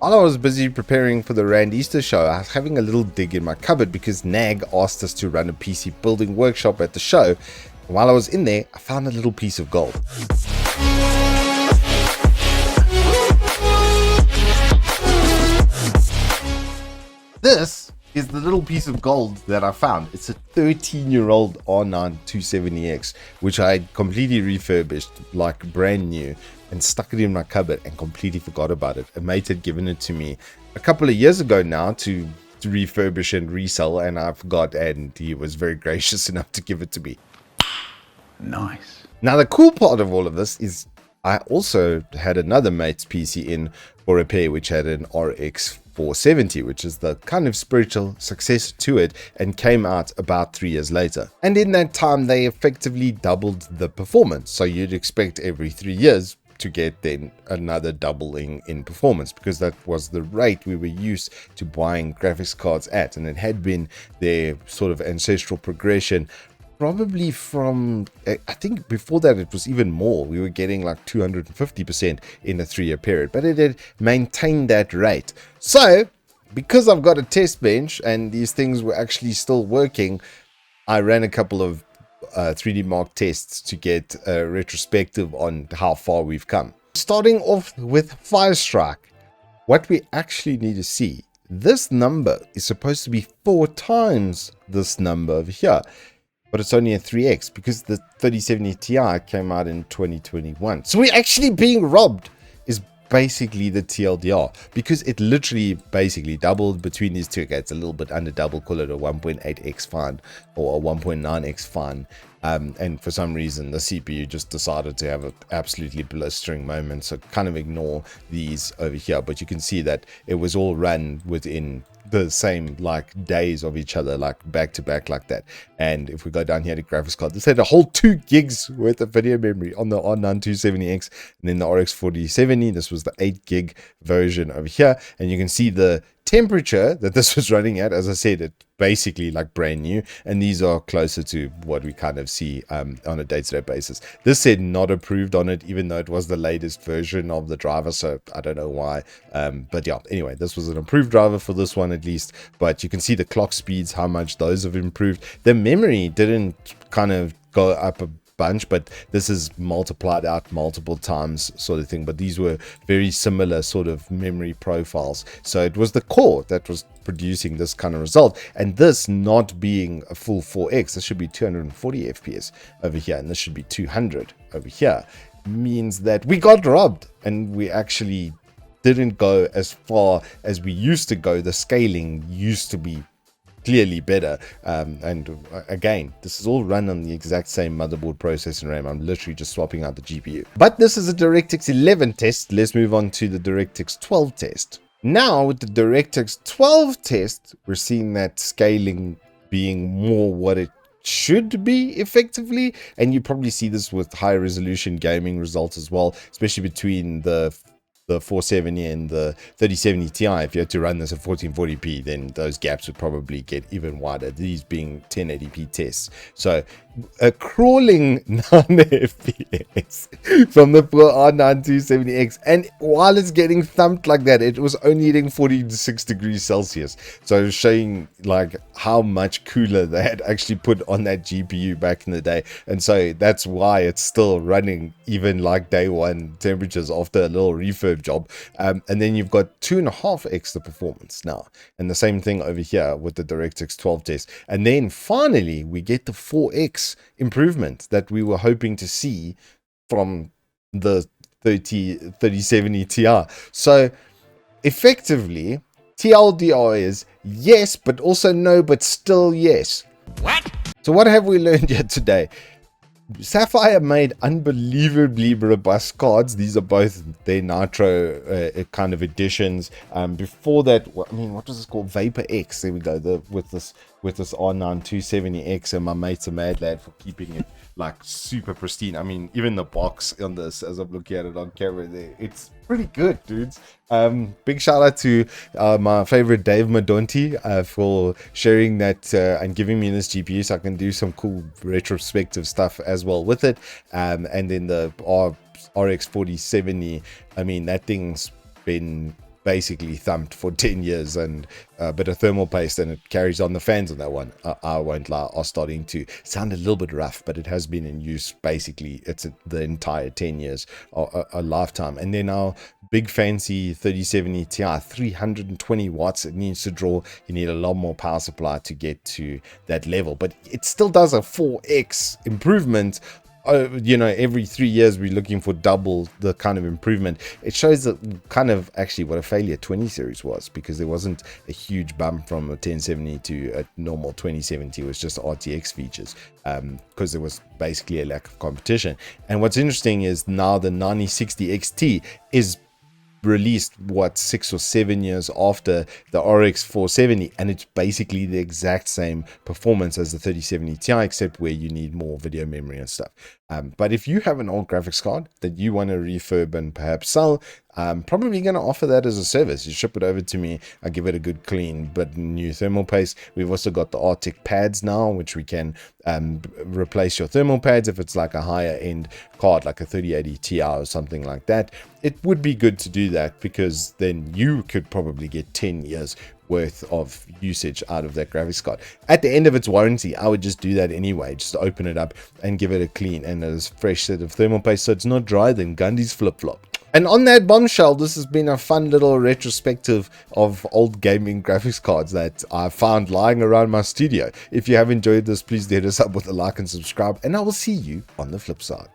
While I was busy preparing for the Rand Easter show, I was having a little dig in my cupboard because NAG asked us to run a PC building workshop at the show. And while I was in there, I found a little piece of gold. This is the little piece of gold that I found. It's a 13-year-old R9 270X, which I had completely refurbished, like brand new, and stuck it in my cupboard and completely forgot about it. A mate had given it to me a couple of years ago now to refurbish and resell, and I forgot, and he was very gracious enough to give it to me. Nice. Now, the cool part of all of this is I also had another mate's PC in for repair, which had an RX 470, which is the kind of spiritual successor to it, and came out about 3 years later. And in that time, they effectively doubled the performance. So you'd expect every 3 years to get then another doubling in performance, because that was the rate we were used to buying graphics cards at, and it had been their sort of ancestral progression. Probably from, I think before that it was even more. We were getting like 250% in a 3-year period, but it had maintained that rate. So because I've got a test bench and these things were actually still working, I ran a couple of 3D Mark tests to get a retrospective on how far we've come. Starting off with Firestrike, what we actually need to see, this number is supposed to be 4 times this number over here. But it's only a 3x because the 3070 Ti came out in 2021. So we're actually being robbed, is basically the TLDR, because it literally basically doubled between these two. Okay, it's a little bit under double, call it a 1.8x fine or a 1.9x fine. And for some reason, the CPU just decided to have an absolutely blistering moment. So kind of ignore these over here. But you can see that it was all run within the same like days of each other, like back to back like that. And if we go down here to graphics card, this had a whole 2 gigs worth of video memory on the R9 270X, and then the RX 4070. This was the 8 gig version over here, and you can see the temperature that this was running at. As I said, it basically like brand new, and these are closer to what we kind of see on a day-to-day basis. This said not approved on it, even though it was the latest version of the driver, so I don't know why. But yeah, anyway, this was an approved driver for this one at least. But you can see the clock speeds, how much those have improved. The memory didn't kind of go up a bunch, but this is multiplied out multiple times sort of thing. But these were very similar sort of memory profiles, so it was the core that was producing this kind of result. And this not being a full 4x, this should be 240 fps over here, and this should be 200 over here, means that we got robbed, and we actually didn't go as far as we used to go. The scaling used to be clearly better, and again, this is all run on the exact same motherboard, processor, and RAM. I'm literally just swapping out the GPU. But this is a DirectX 11 test. Let's move on to the DirectX 12 test. Now with the DirectX 12 test, we're seeing that scaling being more what it should be effectively, and you probably see this with high resolution gaming results as well, especially between the 470 and the 3070 Ti. If you had to run this at 1440p, then those gaps would probably get even wider, these being 1080p tests. So a crawling 9 fps from the R9 270X, and while it's getting thumped like that, it was only hitting 46 degrees Celsius. So showing like how much cooler they had actually put on that GPU back in the day. And so that's why it's still running even like day one temperatures after a little refurb job. And then you've got 2.5x the performance now, and the same thing over here with the DirectX 12 test. And then finally we get the 4x improvement that we were hoping to see from the 3070 Ti. So effectively TLDR is yes, but also no, but still yes. What? So what have we learned yet today? Sapphire made unbelievably robust cards. These are both their Nitro kind of editions. Before that, I mean, what was this called? Vapor X. There we go. With this R9 270X, and my mate's a mad lad for keeping it like super pristine. I mean, even the box on this, as I'm looking at it on camera there, it's pretty good, dudes. Big shout out to my favorite Dave Madonti for sharing that and giving me this GPU so I can do some cool retrospective stuff as well with it. And then the RX 4070, I mean, that thing's been basically thumped for 10 years and a bit of thermal paste, and it carries on. The fans on that one, I won't lie, are starting to sound a little bit rough, but it has been in use basically the entire 10 years, a lifetime. And then our big fancy 3070 Ti, 320 watts it needs to draw. You need a lot more power supply to get to that level, but it still does a 4x improvement. You know, every 3 years we're looking for double the kind of improvement. It shows that kind of actually what a failure 20 series was, because there wasn't a huge bump from a 1070 to a normal 2070. It was just RTX features, because there was basically a lack of competition. And what's interesting is now the 9060 XT is released 6 or 7 years after the RX 470, and it's basically the exact same performance as the 3070 Ti, except where you need more video memory and stuff. But if you have an old graphics card that you want to refurb and perhaps sell, I'm probably going to offer that as a service. You ship it over to me, I give it a good clean but new thermal paste. We've also got the RTX pads now, which we can replace your thermal pads if it's like a higher end card, like a 3080 Ti or something like that. It would be good to do that, because then you could probably get 10 years worth of usage out of that graphics card. At the end of its warranty, I would just do that anyway, just open it up and give it a clean and a fresh set of thermal paste so it's not dry, then Gundy's flip-flop. And on that bombshell, this has been a fun little retrospective of old gaming graphics cards that I found lying around my studio. If you have enjoyed this, please hit us up with a like and subscribe, and I will see you on the flip side.